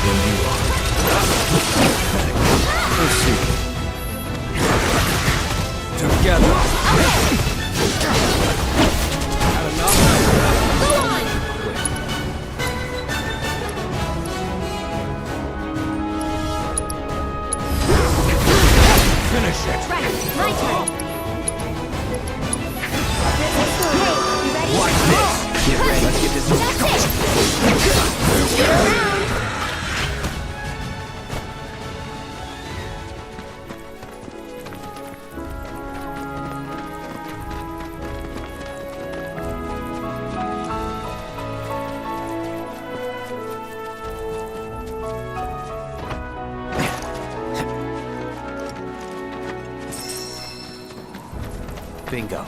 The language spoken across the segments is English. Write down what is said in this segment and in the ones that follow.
than you are. Proceed. Together. Had enough? Go on! Finish it. Right, my turn. Hey, you ready? Watch this. Get ready. Let's get this That's it! Get around! bingo.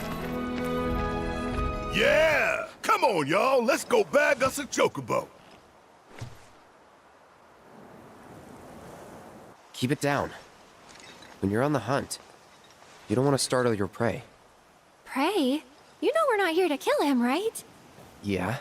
Yeah! Come on, y'all. Let's go bag us a chocobo. Keep it down. When you're on the hunt, you don't want to startle your prey. Prey? You know we're not here to kill him, right? Yeah?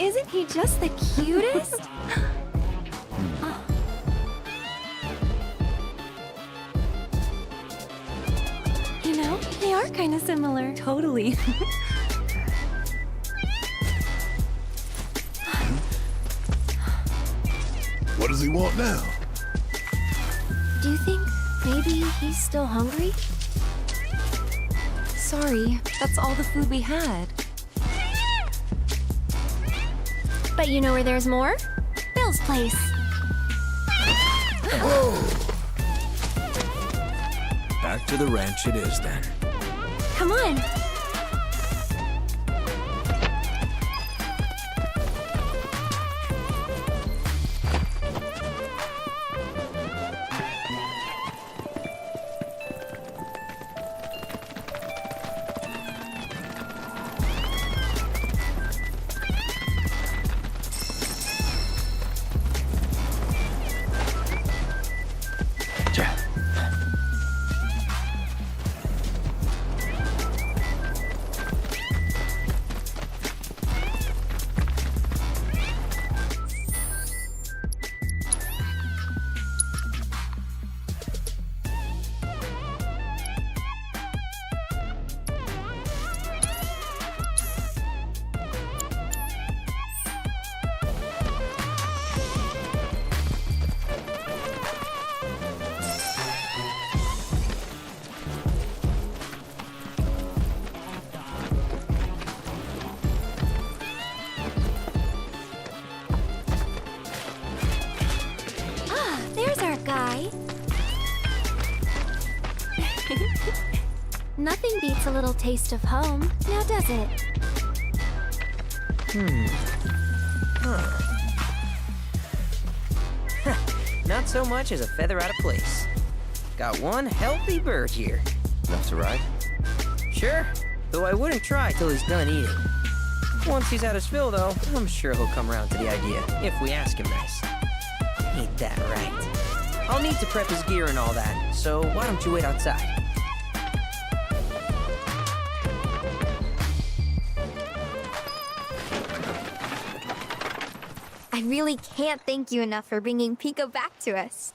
Isn't he just the cutest? You know, they are kind of similar. Totally. What does he want now? Do you think maybe he's still hungry? Sorry, that's all the food we had. But you know where there's more? Bill's place. Back to the ranch it is then. Come on. Nothing beats a little taste of home, now does it? Not so much as a feather out of place. Got one healthy bird here. Enough to ride? Sure, though I wouldn't try till he's done eating. Once he's had his fill, though, I'm sure he'll come around to the idea, if we ask him nice. Ain't that right? I'll need to prep his gear and all that, so why don't you wait outside? I really can't thank you enough for bringing Piko back to us.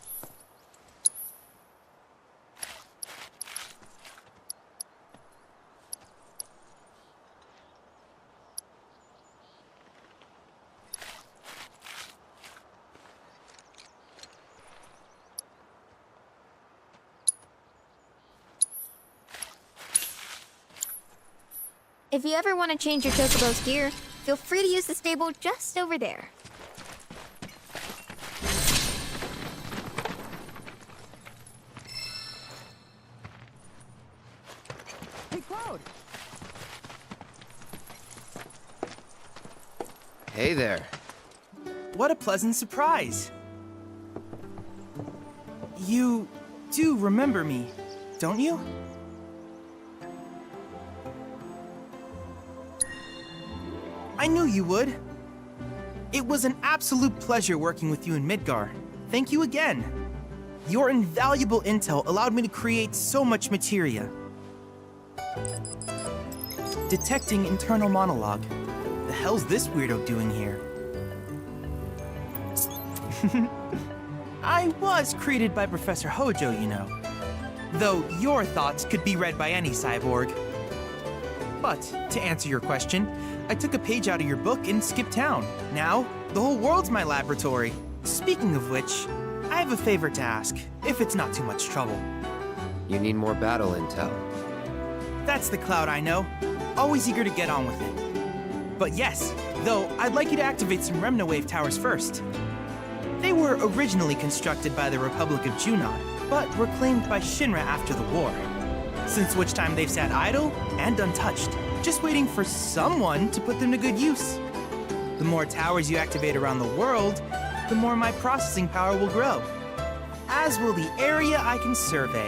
If you ever want to change your Chocobo's gear, feel free to use the stable just over there. Hey, Cloud! Hey there. What a pleasant surprise! You do remember me, don't you? I knew you would. It was an absolute pleasure working with you in Midgar. Thank you again. Your invaluable intel allowed me to create so much materia. Detecting internal monologue. The hell's this weirdo doing here? I was created by Professor Hojo, you know. Though your thoughts could be read by any cyborg. But, to answer your question, I took a page out of your book and skipped town. Now, the whole world's my laboratory. Speaking of which, I have a favor to ask, if it's not too much trouble. You need more battle intel. That's the Cloud I know. Always eager to get on with it. But yes, though, I'd like you to activate some Remnawave towers first. They were originally constructed by the Republic of Junon, but were claimed by Shinra after the war. Since which time they've sat idle and untouched, just waiting for someone to put them to good use. The more towers you activate around the world, the more my processing power will grow. As will the area I can survey.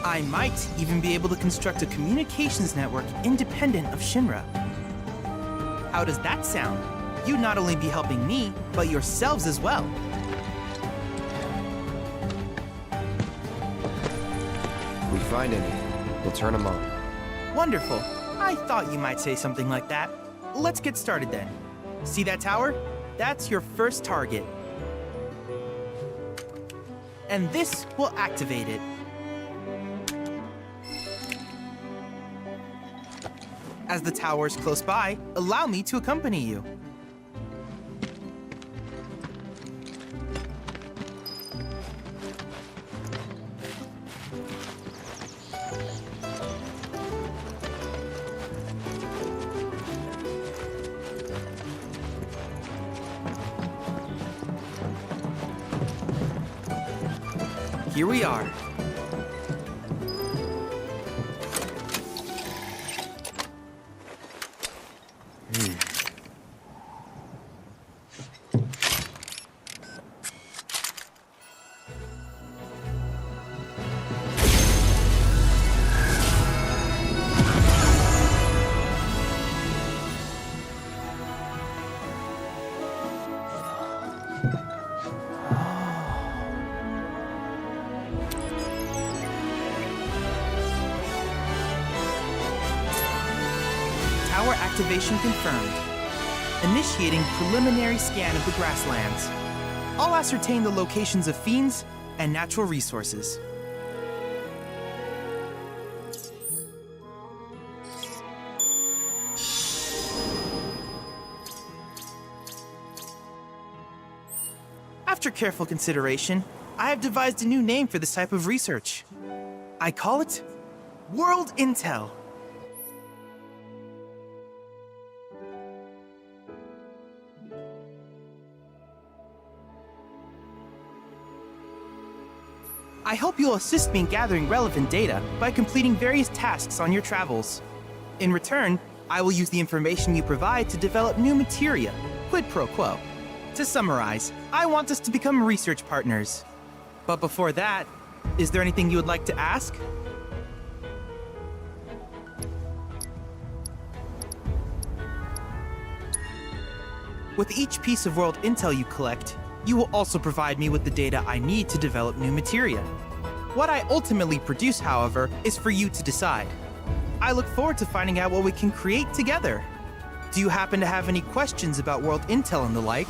I might even be able to construct a communications network independent of Shinra. How does that sound? You'd not only be helping me, but yourselves as well. If we find any, we'll turn them on. Wonderful. I thought you might say something like that. Let's get started then. See that tower? That's your first target. And this will activate it. As the tower's close by, allow me to accompany you. Here we are. Tower activation confirmed. Initiating preliminary scan of the grasslands. I'll ascertain the locations of fiends and natural resources. After careful consideration, I have devised a new name for this type of research. I call it World Intel. I I hope you'll assist me in gathering relevant data by completing various tasks on your travels. In return, I will use the information you provide to develop new materia, quid pro quo. To summarize, I want us to become research partners. But before that, is there anything you would like to ask? With each piece of world intel you collect, you will also provide me with the data I need to develop new materia. What I ultimately produce, however, is for you to decide. I look forward to finding out what we can create together. Do you happen to have any questions about world intel and the like?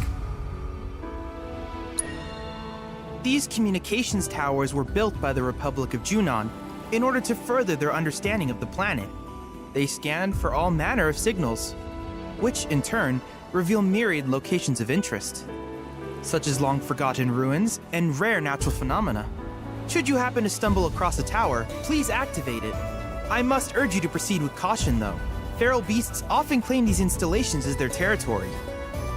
These communications towers were built by the Republic of Junon in order to further their understanding of the planet. They scanned for all manner of signals, which in turn reveal myriad locations of interest, such as long-forgotten ruins and rare natural phenomena. Should you happen to stumble across a tower, please activate it. I must urge you to proceed with caution, though. Feral beasts often claim these installations as their territory.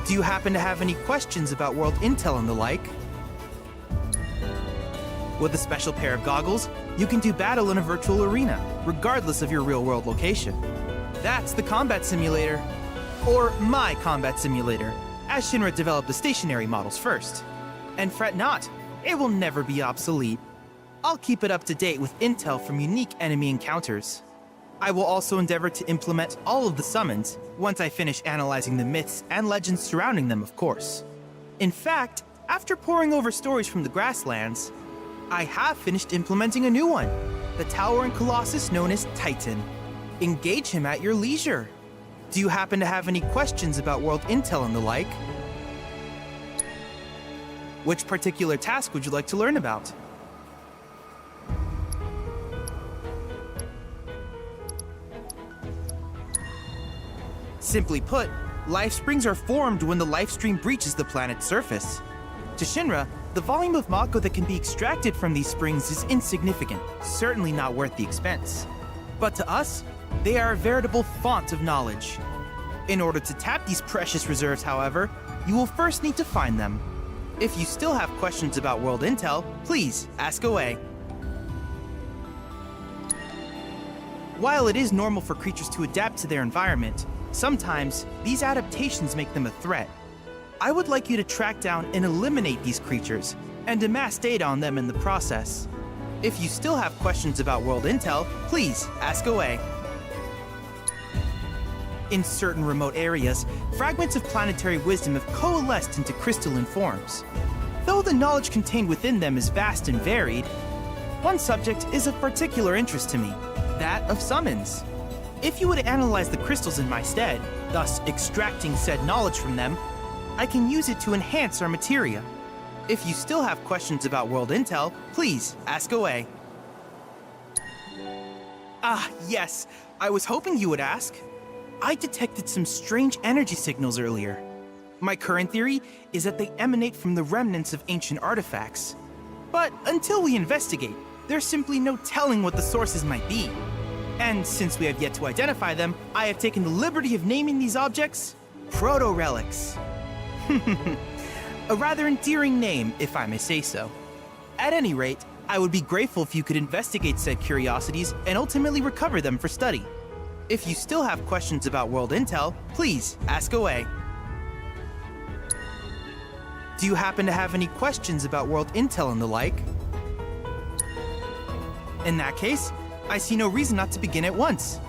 Do you happen to have any questions about world intel and the like? With a special pair of goggles, you can do battle in a virtual arena, regardless of your real-world location. That's the combat simulator. Or my combat simulator, as Shinra developed the stationary models first. And fret not, it will never be obsolete. I'll keep it up to date with intel from unique enemy encounters. I will also endeavor to implement all of the summons, once I finish analyzing the myths and legends surrounding them, of course. In fact, after poring over stories from the grasslands, I have finished implementing a new one, the towering colossus known as Titan. Engage him at your leisure. Do you happen to have any questions about world intel and the like? Which particular task would you like to learn about? Simply put, life springs are formed when the life stream breaches the planet's surface. To Shinra, the volume of Mako that can be extracted from these springs is insignificant, certainly not worth the expense. But to us, they are a veritable font of knowledge. In order to tap these precious reserves, however, you will first need to find them. If you still have questions about world intel, please ask away. While it is normal for creatures to adapt to their environment, sometimes these adaptations make them a threat. I would like you to track down and eliminate these creatures, and amass data on them in the process. If you still have questions about world intel, please ask away. In certain remote areas, fragments of planetary wisdom have coalesced into crystalline forms. Though the knowledge contained within them is vast and varied, one subject is of particular interest to me, that of summons. If you would analyze the crystals in my stead, thus extracting said knowledge from them, I can use it to enhance our materia. If you still have questions about world intel, please ask away. Ah, yes, I was hoping you would ask. I detected some strange energy signals earlier. My current theory is that they emanate from the remnants of ancient artifacts. But until we investigate, there's simply no telling what the sources might be. And since we have yet to identify them, I have taken the liberty of naming these objects proto-relics. A rather endearing name, if I may say so. At any rate, I would be grateful if you could investigate said curiosities and ultimately recover them for study. If you still have questions about world intel, please ask away. Do you happen to have any questions about world intel and the like? In that case, I see no reason not to begin at once.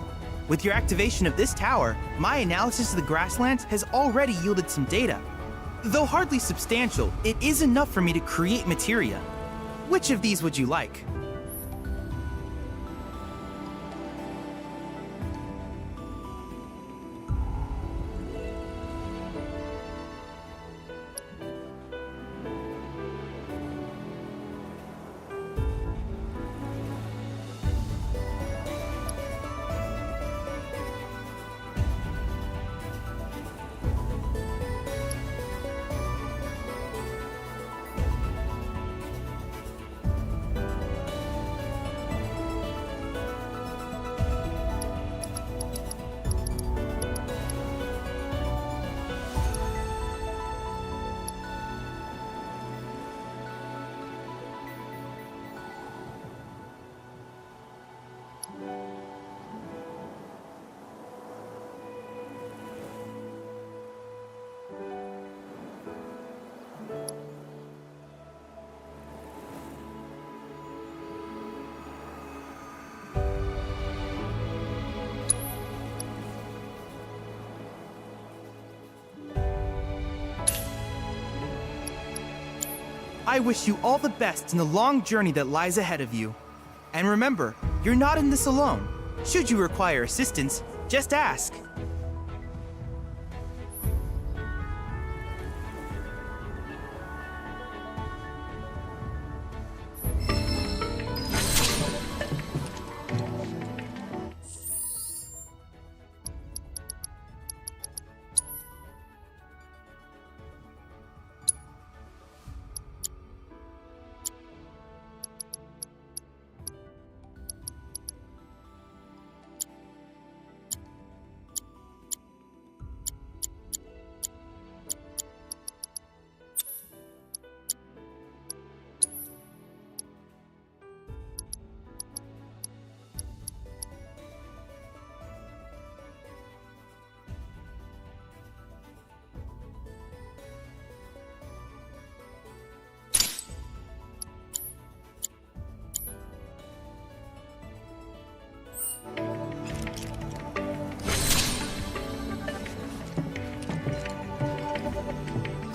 With your activation of this tower, my analysis of the grasslands has already yielded some data. Though hardly substantial, it is enough for me to create materia. Which of these would you like? I wish you all the best in the long journey that lies ahead of you. And remember, you're not in this alone. Should you require assistance, just ask.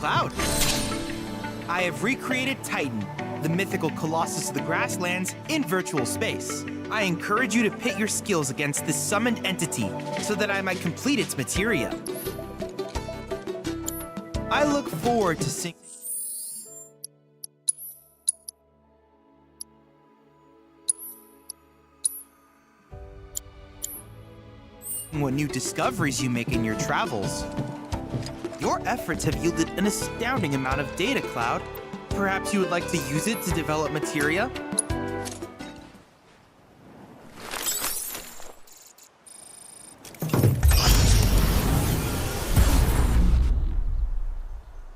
Cloud. I have recreated Titan, the mythical colossus of the grasslands, in virtual space. I encourage you to pit your skills against this summoned entity so that I might complete its materia. I look forward to seeing what new discoveries you make in your travels. Your efforts have yielded an astounding amount of data, Cloud. Perhaps you would like to use it to develop materia?